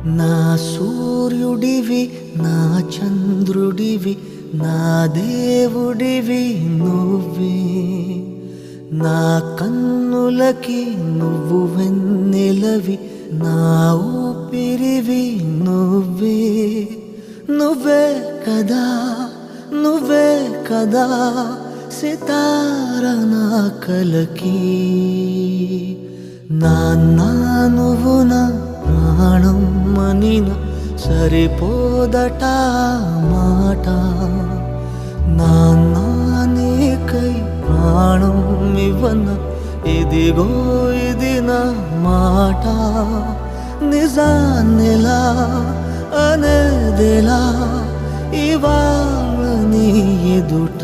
నా సూర్యుడివి నా చంద్రుడివి నా దేవుడివి నువ్వే నా కన్నులకి నువ్వు వెన్నెలవి నా ఊపిరివి నువ్వే నువ్వే కదా నువ్వే కదా సితార నా కలకి నాన్న నువ్వు నా ప్రాణం మనిన సరిపోదట మాట నాన్న నీకై ప్రాణం ఇవ్వన ఇదిగో ఇది నా మాట నిజాన్నిలా అనేదిలా ఇవాళ నీ ఎదుట